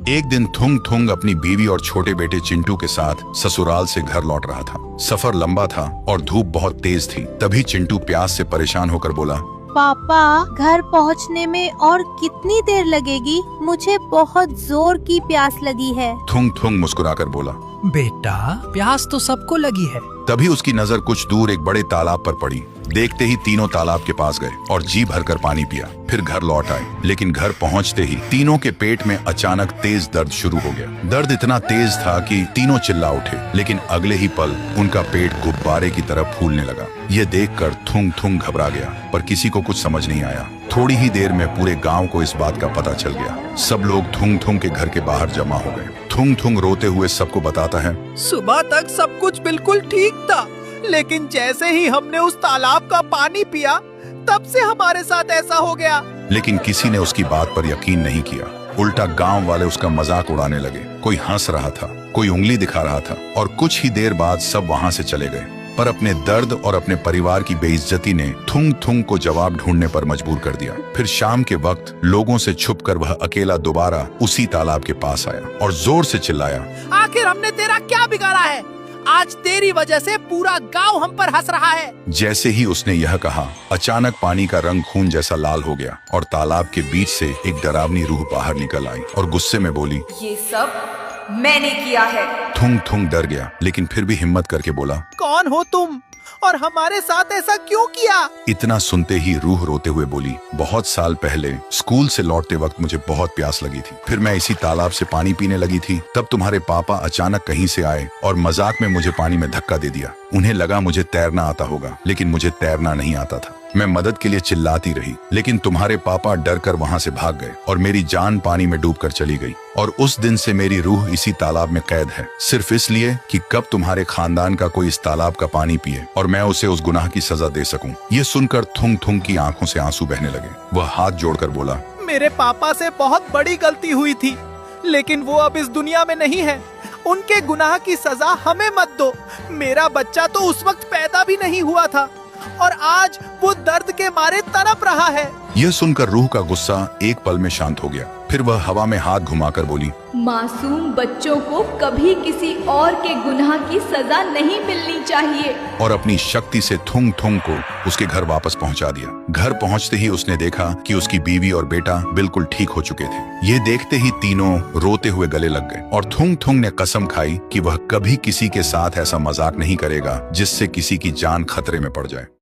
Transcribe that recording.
एक दिन थुंग थुंग अपनी बीवी और छोटे बेटे चिंटू के साथ ससुराल से घर लौट रहा था। सफर लंबा था और धूप बहुत तेज थी। तभी चिंटू प्यास से परेशान होकर बोला, पापा, घर पहुंचने में और कितनी देर लगेगी? मुझे बहुत जोर की प्यास लगी है। थुंग थुंग मुस्कुराकर बोला, बेटा, प्यास तो सबको लगी है। तभी उसकी नजर कुछ दूर एक बड़े तालाब पर पड़ी। देखते ही तीनों तालाब के पास गए और जी भरकर पानी पिया। फिर घर लौट आए, लेकिन घर पहुंचते ही तीनों के पेट में अचानक तेज दर्द शुरू हो गया। दर्द इतना तेज था कि तीनों चिल्ला उठे, लेकिन अगले ही पल उनका पेट गुब्बारे की तरह फूलने लगा। ये देखकर थुंग थुंग घबरा गया, पर किसी को कुछ समझ नहीं आया। थोड़ी ही देर में पूरे गांव को इस बात का पता चल गया। सब लोग थुंग थुंग के घर के बाहर जमा हो गए। थुंग थुंग रोते हुए सबको बताता है, सुबह तक सब कुछ बिल्कुल ठीक था, लेकिन जैसे ही हमने उस तालाब का पानी पिया, तब से हमारे साथ ऐसा हो गया। लेकिन किसी ने उसकी बात पर यकीन नहीं किया। उल्टा गांव वाले उसका मजाक उड़ाने लगे। कोई हंस रहा था, कोई उंगली दिखा रहा था, और कुछ ही देर बाद सब वहां से चले गए। पर अपने दर्द और अपने परिवार की बेइज्जती ने थुंग थुंग को जवाब ढूंढने पर मजबूर कर दिया। फिर शाम के वक्त लोगों से छुपकर वह अकेला दोबारा उसी तालाब के पास आया और जोर से चिल्लाया, आखिर हमने तेरा क्या बिगाड़ा है? आज तेरी वजह से पूरा गांव हम पर हंस रहा है। जैसे ही उसने यह कहा, अचानक पानी का रंग खून जैसा लाल हो गया और तालाब के बीच से एक डरावनी रूह बाहर निकल आई और गुस्से में बोली, ये सब मैंने किया है। थुंग थुंग डर गया, लेकिन फिर भी हिम्मत करके बोला, कौन हो तुम और हमारे साथ ऐसा क्यों किया? इतना सुनते ही रूह रोते हुए बोली, बहुत साल पहले स्कूल से लौटते वक्त मुझे बहुत प्यास लगी थी। फिर मैं इसी तालाब से पानी पीने लगी थी। तब तुम्हारे पापा अचानक कहीं से आए और मजाक में मुझे पानी में धक्का दे दिया। उन्हें लगा मुझे तैरना आता होगा, लेकिन मुझे तैरना नहीं आता था। मैं मदद के लिए चिल्लाती रही, लेकिन तुम्हारे पापा डर कर वहाँ से भाग गए और मेरी जान पानी में डूबकर चली गई। और उस दिन से मेरी रूह इसी तालाब में कैद है, सिर्फ इसलिए कि कब तुम्हारे खानदान का कोई इस तालाब का पानी पिए और मैं उसे उस गुनाह की सजा दे सकूं। ये सुनकर थुंग थुंग की आंखों से आंसू बहने लगे। वह हाथ जोड़कर बोला, मेरे पापा से बहुत बड़ी गलती हुई थी, लेकिन वो अब इस दुनिया में नहीं है। उनके गुनाह की सजा हमें मत दो। मेरा बच्चा तो उस वक्त पैदा भी नहीं हुआ था और आज वो दर्द के मारे तड़प रहा है। यह सुनकर रूह का गुस्सा एक पल में शांत हो गया। फिर वह हवा में हाथ घुमाकर बोली, मासूम बच्चों को कभी किसी और के गुनाह की सजा नहीं मिलनी चाहिए। और अपनी शक्ति से थुंग थुंग को उसके घर वापस पहुंचा दिया। घर पहुंचते ही उसने देखा कि उसकी बीवी और बेटा बिल्कुल ठीक हो चुके थे। ये देखते ही तीनों रोते हुए गले लग गए और थुंग थुंग ने कसम खाई कि वह कभी किसी के साथ ऐसा मजाक नहीं करेगा जिससे किसी की जान खतरे में पड़ जाए।